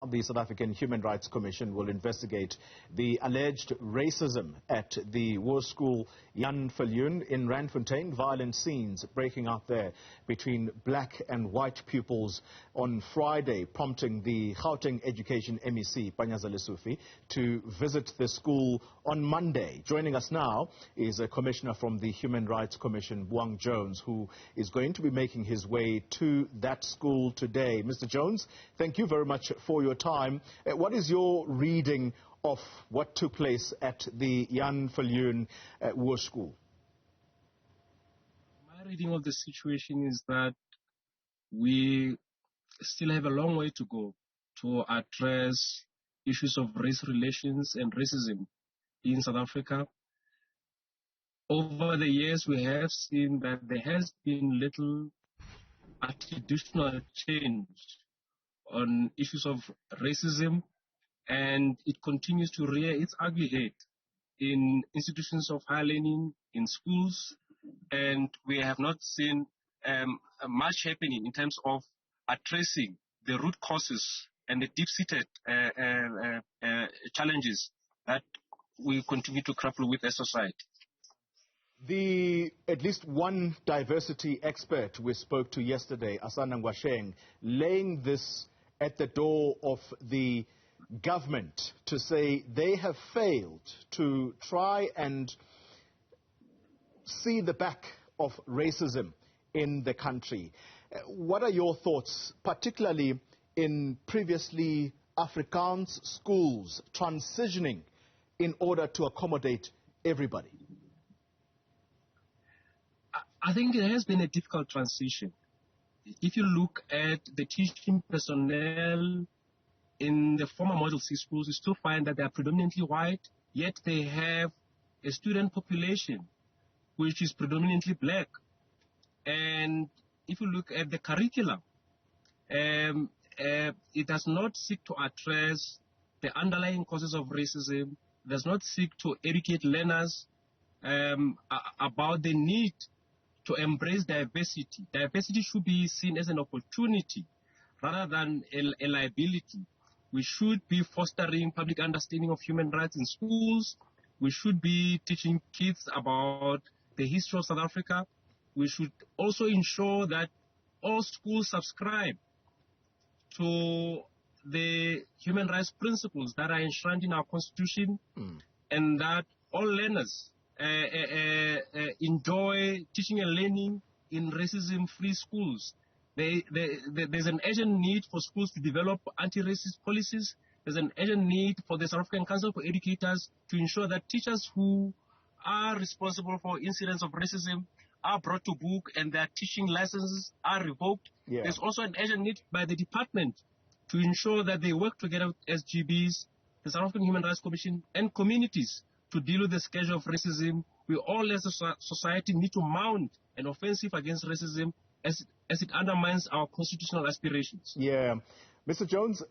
The South African Human Rights Commission will investigate the alleged racism at the Hoërskool Jan Viljoen in Randfontein. Violent scenes breaking out there between black and white pupils on Friday, prompting the Gauteng Education MEC, Panyaza Lesufi, to visit the school on Monday. Joining us now is a commissioner from the Human Rights Commission, Buang Jones, who is going to be making his way to that school today. Mr. Jones, thank you very much for your time. What is your reading of what took place at the Jan Viljoen Hoërskool? My reading of the situation is that we still have a long way to go to address issues of race relations and racism in South Africa. Over the years, we have seen that there has been little attitudinal change on issues of racism, and it continues to rear its ugly head in institutions of higher learning, in schools, and we have not seen much happening in terms of addressing the root causes and the deep-seated challenges that we continue to grapple with as society. At least one diversity expert we spoke to yesterday, Asana Ngwasheng, laying this at the door of the government to say they have failed to try and see the back of racism in the country. What are your thoughts, particularly in previously Afrikaans schools transitioning in order to accommodate everybody? I think it has been a difficult transition. If you look at the teaching personnel in the former Model C schools, you still find that they are predominantly white, yet they have a student population which is predominantly black. And if you look at the curriculum, it does not seek to address the underlying causes of racism, it does not seek to educate learners about the need to embrace diversity. Diversity should be seen as an opportunity rather than a liability. We should be fostering public understanding of human rights in schools. We should be teaching kids about the history of South Africa. We should also ensure that all schools subscribe to the human rights principles that are enshrined in our Constitution, and that all learners enjoy teaching and learning in racism-free schools. There's an urgent need for schools to develop anti-racist policies. There's an urgent need for the South African Council for Educators to ensure that teachers who are responsible for incidents of racism are brought to book and their teaching licenses are revoked. Yeah. There's also an urgent need by the department to ensure that they work together with SGBs, the South African Human Rights Commission, and communities to deal with the scourge of racism. We all as a society need to mount an offensive against racism as it undermines our constitutional aspirations. Yeah. Mr. Jones,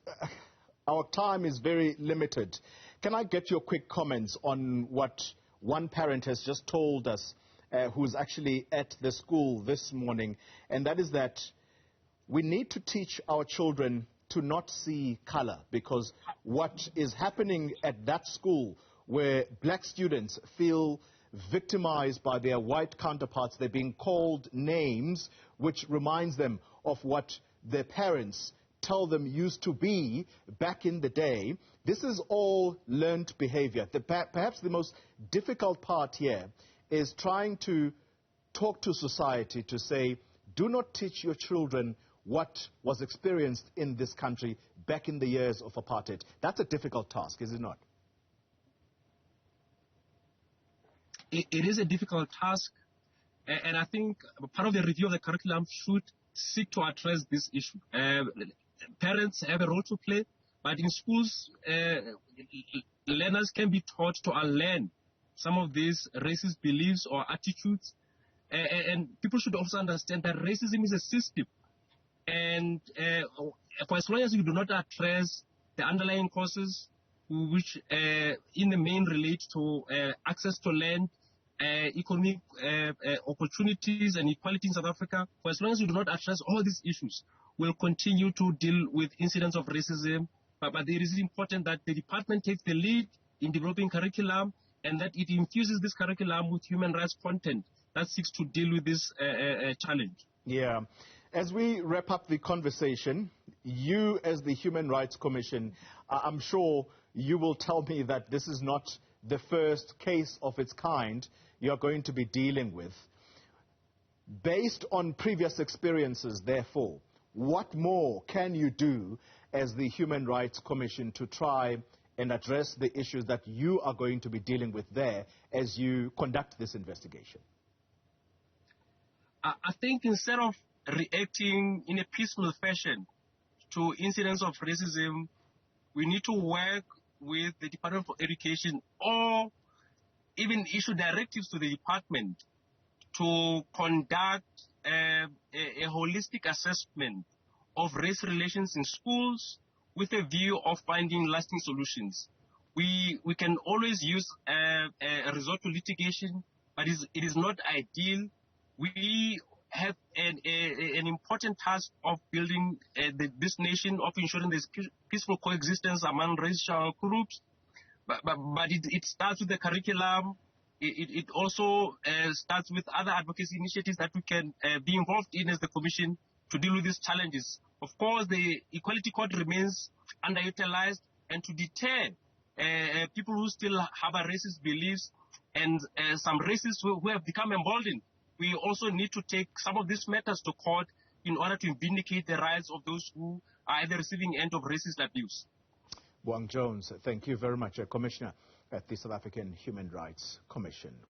our time is very limited. Can I get your quick comments on what one parent has just told us, who's actually at the school this morning, and that is that we need to teach our children to not see color, because what is happening at that school where black students feel victimized by their white counterparts, they're being called names which reminds them of what their parents tell them used to be back in the day. This is all learned behavior. Perhaps the most difficult part here is trying to talk to society to say, do not teach your children what was experienced in this country back in the years of apartheid. That's a difficult task, is it not? It is a difficult task, and I think part of the review of the curriculum should seek to address this issue. Parents have a role to play, but in schools, learners can be taught to unlearn some of these racist beliefs or attitudes, and people should also understand that racism is a system, and for as long as you do not address the underlying causes, which in the main relate to access to land, economic opportunities and equality in South Africa, for as long as we do not address all these issues, we'll continue to deal with incidents of racism but it is important that the department takes the lead in developing curriculum and that it infuses this curriculum with human rights content that seeks to deal with this challenge. Yeah. As we wrap up the conversation, you as the Human Rights Commission, I'm sure you will tell me that this is not the first case of its kind you're going to be dealing with. Based on previous experiences, therefore, what more can you do as the Human Rights Commission to try and address the issues that you are going to be dealing with there as you conduct this investigation? I think instead of reacting in a peaceful fashion to incidents of racism, we need to work with the Department for Education or even issue directives to the department to conduct a holistic assessment of race relations in schools with a view of finding lasting solutions. We can always use a resort to litigation, but it is not ideal. We have an important task of building this nation, of ensuring there's peaceful coexistence among racial groups. But it starts with the curriculum. It also starts with other advocacy initiatives that we can be involved in as the Commission to deal with these challenges. Of course, the Equality Court remains underutilized, and to deter people who still harbor racist beliefs and some racists who have become emboldened, we also need to take some of these matters to court in order to vindicate the rights of those who are at the receiving end of racist abuse. Buang Jones, thank you very much, Commissioner at the South African Human Rights Commission.